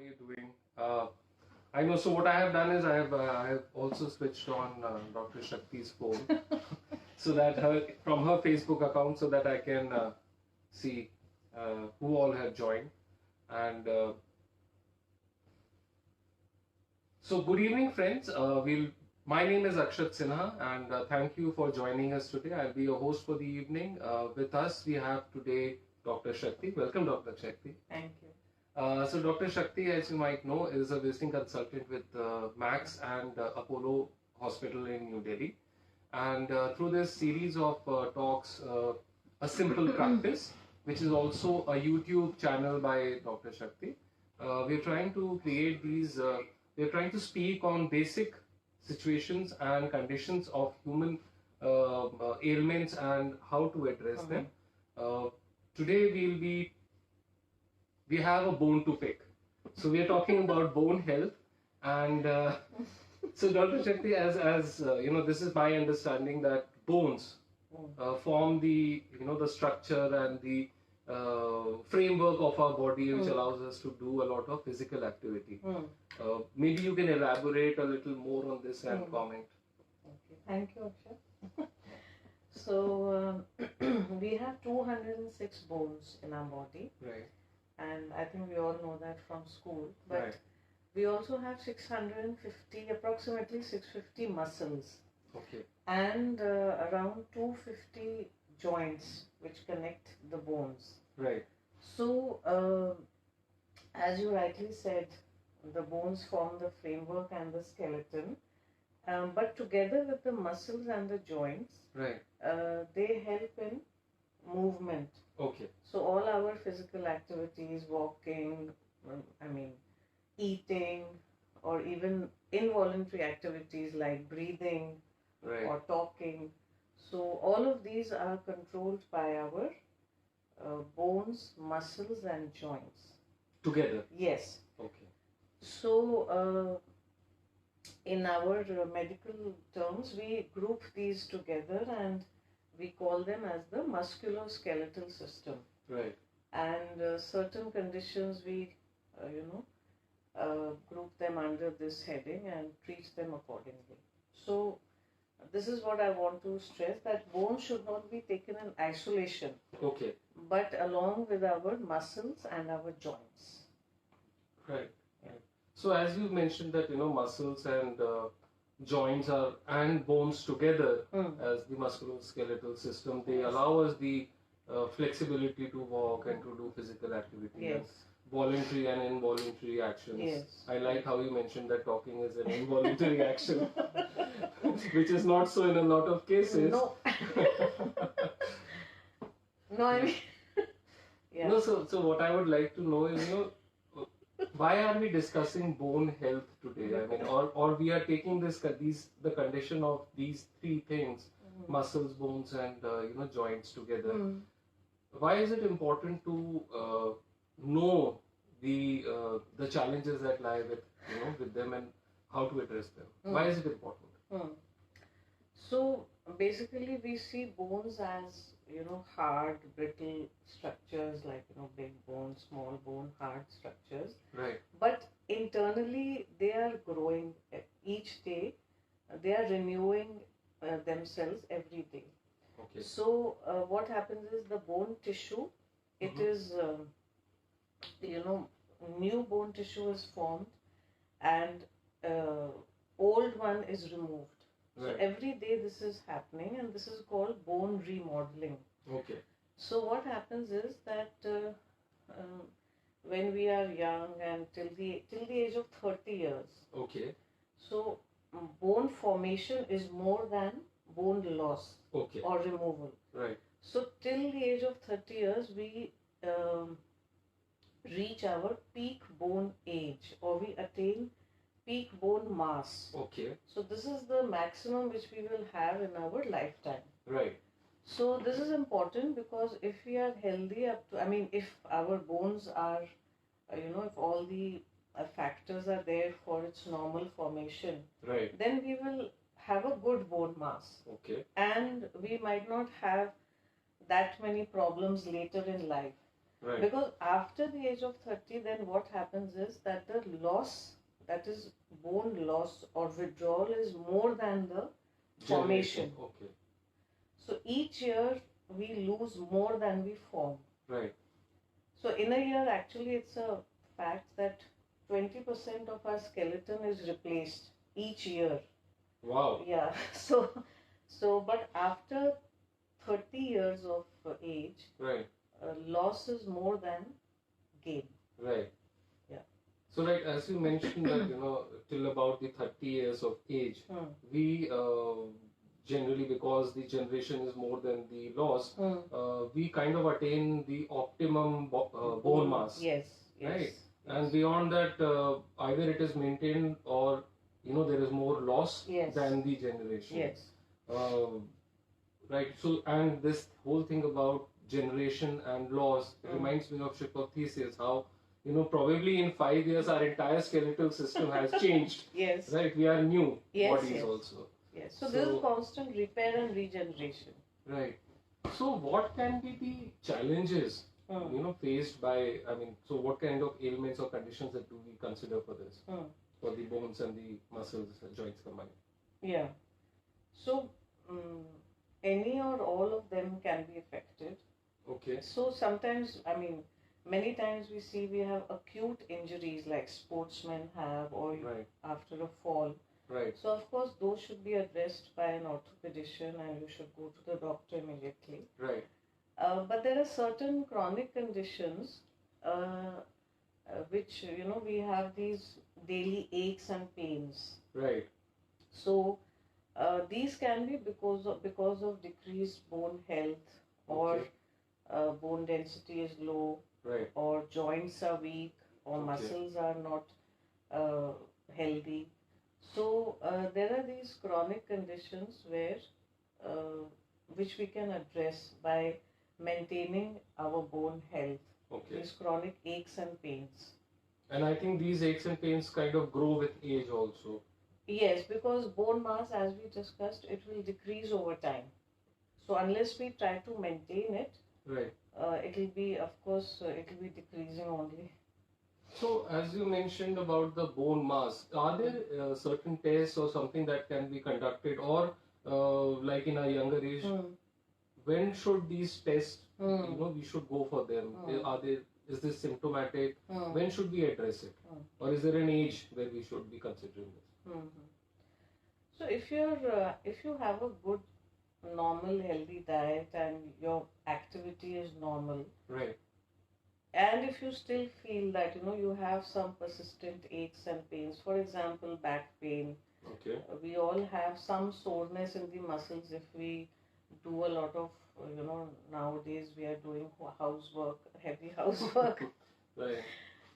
you doing? I know. So what I have done is I have also switched on Dr. Shakti's phone, so that from her Facebook account, so that I can see who all have joined. And so good evening, friends. My name is Akshat Sinha, and thank you for joining us today. I'll be your host for the evening. With us, we have today Dr. Shakti. Welcome, Dr. Shakti. Thank you. So Dr. Shakti, as you might know, is a visiting consultant with Max and Apollo Hospital in New Delhi. And through this series of talks, A Simple Practice, which is also a YouTube channel by Dr. Shakti, we're trying to create these, we're trying to speak on basic situations and conditions of human ailments and how to address them. Today we have a bone to pick. So we are talking about bone health, and so Dr. Shakti, as you know, this is my understanding that bones form the the structure and the framework of our body, which allows us to do a lot of physical activity. Maybe you can elaborate a little more on this and comment. Okay. Thank you, Akshay. So we have 206 bones in our body. Right. And I think we all know that from school. But Right. we also have 650, approximately 650 muscles. Okay. And around 250 joints which connect the bones. Right. So, as you rightly said, the bones form the framework and the skeleton. But together with the muscles and the joints, Right. they help in movement. Okay. So all our physical activities, walking, eating, or even involuntary activities like breathing Right. or talking. So all of these are controlled by our bones, muscles, and joints. Together. Yes. Okay. So in our medical terms, we group these together and we call them as the musculoskeletal system. Right. And certain conditions we, group them under this heading and treat them accordingly. So this is what I want to stress, that bone should not be taken in isolation. Okay. But along with our muscles and our joints. Right. Right. So as you mentioned that muscles and joints are and bones together as the musculoskeletal system, they allow us the flexibility to walk and to do physical activity. Yes. And voluntary and involuntary actions. Yes. I like how you mentioned that talking is an involuntary action, which is not so in a lot of cases. No. No, I mean, yeah. No, so what I would like to know is, why are we discussing bone health today? I mean, or we are taking the condition of these three things, muscles, bones, and joints together. Why is it important to know the challenges that lie with them and how to address them? Why is it important? So basically, we see bones as hard, brittle structures like big bone, small bone, hard structures. Right. But internally, they are growing each day. They are renewing themselves every day. Okay. So what happens is the bone tissue, it is new bone tissue is formed, and old one is removed. Right. So every day this is happening, and this is called bone remodeling. Okay. So what happens is that when we are young and till the age of 30 years. Okay. So bone formation is more than bone loss. Okay. Or removal. Right. So till the age of 30 years, we reach our peak bone age, or we attain peak bone mass. Okay. So this is the maximum which we will have in our lifetime. Right. So this is important because if we are healthy if our bones are, if all the factors are there for its normal formation, right, then we will have a good bone mass. Okay. And we might not have that many problems later in life. Right. Because after the age of 30, then what happens is that the loss, that is bone loss or withdrawal, is more than the formation. Okay. So each year we lose more than we form. Right. So in a year, actually, it's a fact that 20% of our skeleton is replaced each year. Wow. Yeah. But after 30 years of age, Right. Loss is more than gain. Right. Yeah. So, like as you mentioned that till about the 30 years of age, we generally, because the generation is more than the loss, we kind of attain the optimum bone mass. Yes. Right. Yes. And beyond that, either it is maintained or there is more loss than the generation. Yes. Right. So, and this whole thing about generation and loss reminds me of ship of Theseus. How probably in 5 years our entire skeletal system has changed. Yes. Right. We are new bodies also. Yes. So there is constant repair and regeneration. Right. So what can be the challenges faced by, so what kind of ailments or conditions that do we consider for this, for the bones and the muscles, joints combined? Yeah. So any or all of them can be affected. Okay. So sometimes, many times we have acute injuries like sportsmen have, or after a fall. Right. So of course those should be addressed by an orthopedician, and you should go to the doctor immediately. Right. But there are certain chronic conditions which we have these daily aches and pains. Right. So these can be because of decreased bone health, or bone density is low, right, or joints are weak, or muscles are not healthy. So there are these chronic conditions where which we can address by maintaining our bone health. Okay. These chronic aches and pains. And I think these aches and pains kind of grow with age also. Yes, because bone mass, as we discussed, it will decrease over time. So unless we try to maintain it, right, it will be, of course, it will be decreasing only. So as you mentioned about the bone mass, are there certain tests or something that can be conducted, or like in a younger age, when should these tests, we should go for them? Is this symptomatic? When should we address it? Or is there an age where we should be considering this? So if you have a good, normal, healthy diet and your activity is normal, right, and if you still feel that you have some persistent aches and pains, for example back pain, okay, we all have some soreness in the muscles if we do a lot of nowadays we are doing housework, heavy housework. right,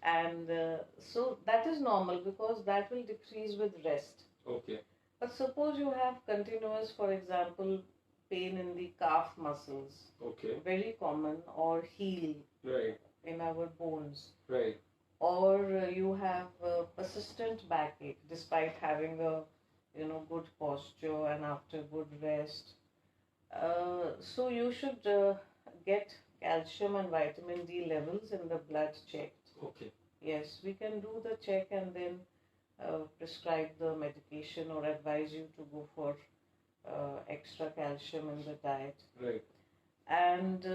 and so that is normal because that will decrease with rest. Okay. But suppose you have continuous, for example, pain in the calf muscles, okay, very common, or heel, right, in our bones, right, or you have persistent backache despite having a good posture and after good rest. So you should get calcium and vitamin D levels in the blood checked. okay, Yes, we can do the check and then prescribe the medication or advise you to go for extra calcium in the diet. right, And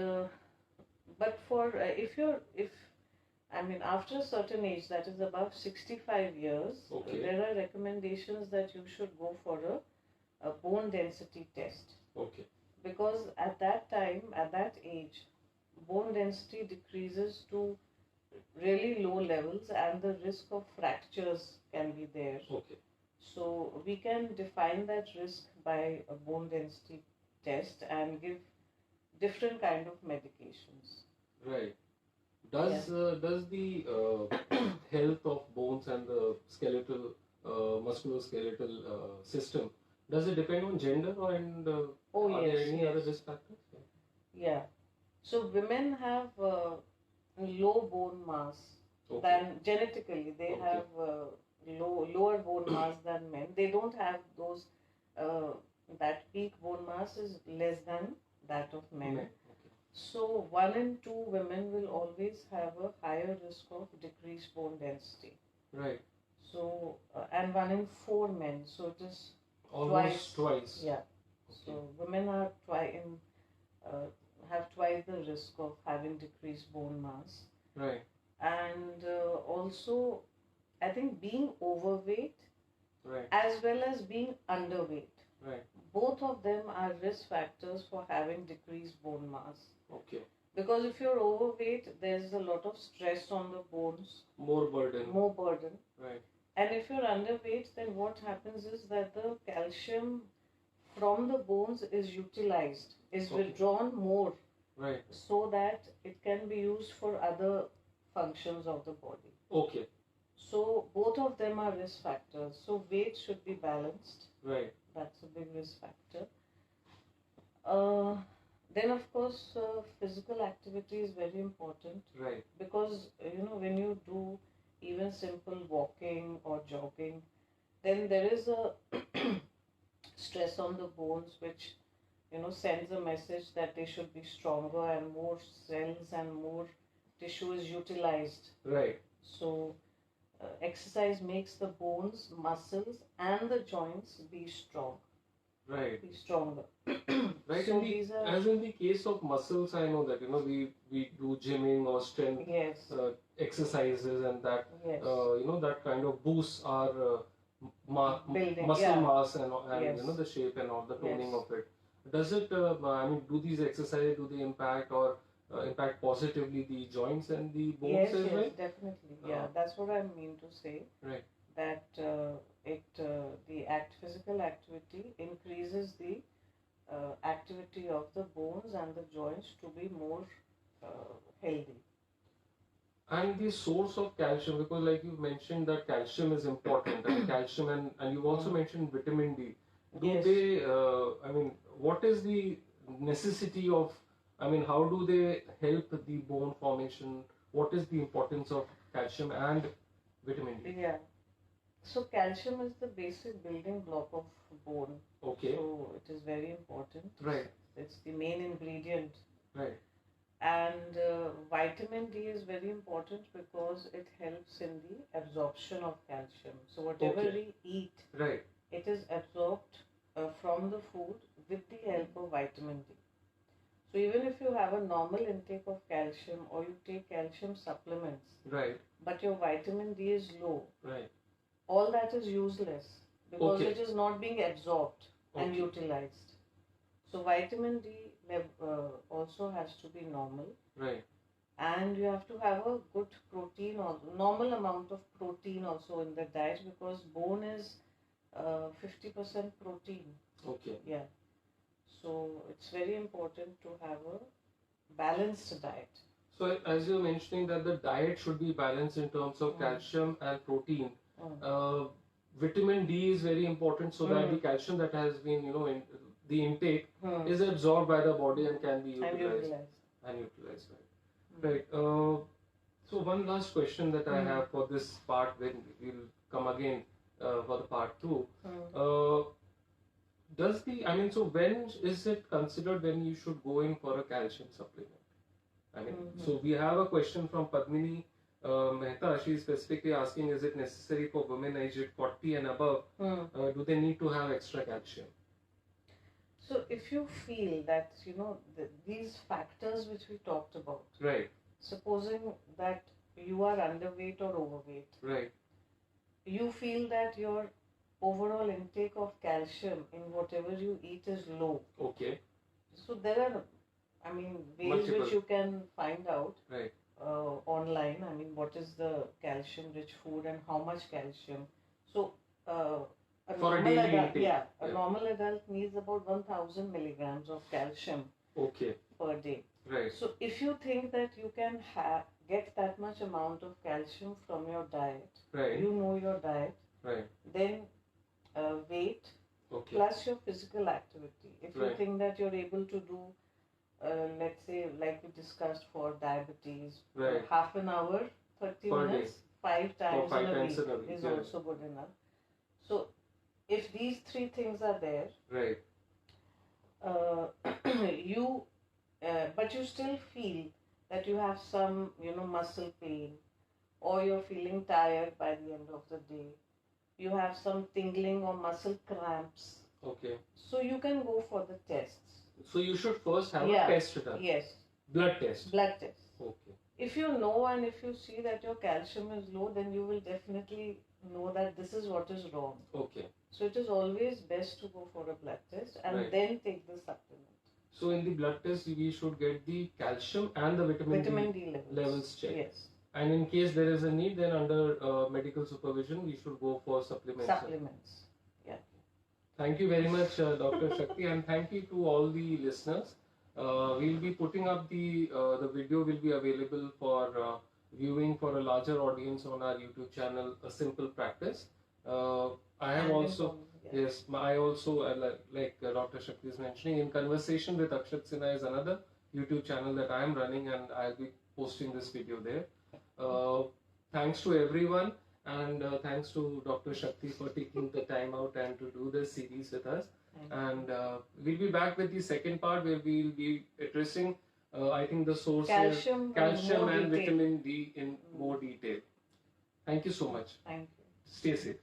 but for after a certain age, that is above 65 years, okay, there are recommendations that you should go for a bone density test. Okay. Because at that time, at that age, bone density decreases to really low levels and the risk of fractures can be there. Okay. So we can define that risk by a bone density test and give different kind of medications. Right. Does the health of bones and the skeletal, musculoskeletal system, does it depend on gender or are there any other risk factors? Yeah. So women have low bone mass Okay. than genetically. They have lower bone mass than men. They don't have those that peak bone mass is less than that of men. Okay. So 1 in 2 women will always have a higher risk of decreased bone density. Right. So and 1 in 4 men. So it is Almost twice. Yeah. Okay. So women are have twice the risk of having decreased bone mass. Right. And also, I think being overweight, Right. as well as being underweight, Right. both of them are risk factors for having decreased bone mass. Okay. Because if you're overweight, there's a lot of stress on the bones. More burden. More burden. Right. And if you're underweight, then what happens is that the calcium from the bones is utilized, is Okay. withdrawn more. Right. So that it can be used for other functions of the body. Okay. So both of them are risk factors. So weight should be balanced. Right. That's a big risk factor. Then of course physical activity is very important. Right. Because when you do even simple walking or jogging, then there is a stress on the bones which sends a message that they should be stronger and more cells and more tissue is utilized. Right. So exercise makes the bones, muscles and the joints be strong. Right. Be stronger. Right. So as in the case of muscles, I know that we do gymming or strength yes. Exercises, and that Yes. That kind of boosts our Building, muscle yeah. mass and Yes. the shape and all the toning Yes. of it. Does it? Do these exercises, do they impact or impact positively the joints and the bones Yes, as yes, well? definitely. Yeah, that's what I mean to say. Right. That the physical activity increases the activity of the bones and the joints to be more healthy. And the source of calcium, because like you mentioned that calcium is important, and calcium and you also mentioned vitamin D. Do Yes. they? What is the necessity of? How do they help the bone formation? What is the importance of calcium and vitamin D? Yeah. So calcium is the basic building block of bone. Okay. So it is very important. Right. It's the main ingredient. Right. And vitamin D is very important because it helps in the absorption of calcium. So whatever Okay. we eat, Right. it is absorbed from the food with the help of vitamin D. So even if you have a normal intake of calcium or you take calcium supplements, Right. but your vitamin D is low, Right. all that is useless because Okay. it is not being absorbed and Okay. utilized. So vitamin D also has to be normal. Right. And you have to have a good protein, or normal amount of protein also in the diet, because bone is 50% protein. Okay. Yeah. So it's very important to have a balanced diet. So as you're mentioning that the diet should be balanced in terms of calcium and protein. Vitamin D is very important so that the calcium that has been in the intake is absorbed by the body and can be utilized. Right. So one last question that I have for this part, when we'll come again for the part 2. So when is it considered when you should go in for a calcium supplement? So we have a question from Padmini Mehta. She is specifically asking, is it necessary for women aged 40 and above? Do they need to have extra calcium? So if you feel that, these factors which we talked about, right? Supposing that you are underweight or overweight, right? You feel that your overall intake of calcium in whatever you eat is low. Okay. So there are, ways which you can find out. Right. Online. What is the calcium-rich food and how much calcium? So a normal adult needs about 1,000 milligrams of calcium. Okay. Per day. Right. So if you think that you can get that much amount of calcium from your diet, right? You know your diet, right? Then weight, okay, plus your physical activity. If right. you think that you're able to do, let's say, like we discussed for diabetes, right. half an hour, 30 per minutes, day. 5 times, in, a week is also good enough. So if these 3 things are there, right, you but you still feel that you have some, muscle pain, or you're feeling tired by the end of the day, you have some tingling or muscle cramps, Okay. so you can go for the tests. So you should first have a Yeah. test done. Yes, Blood test. blood test. Okay. If you know and if you see that your calcium is low, then you will definitely know that this is what is wrong. Okay. So it is always best to go for a blood test and Right. then take the supplement. So in the blood test, we should get the calcium and the vitamin D levels checked. Yes. And in case there is a need, then under medical supervision, we should go for supplements. Supplements. Yeah. Thank you very much, Dr. Shakti, and thank you to all the listeners. We'll be putting up the video will be available for viewing for a larger audience on our YouTube channel, A Simple Practice. I have also, yes, I also, like Dr. Shakti is mentioning, in conversation with Akshat Sinha is another YouTube channel that I am running, and I'll be posting this video there. Thanks to everyone, and thanks to Dr. Shakti for taking the time out and to do this series with us. And we'll be back with the second part where we'll be addressing, I think, the sources, calcium and vitamin D in more detail. Thank you so much. Thank you. Stay safe.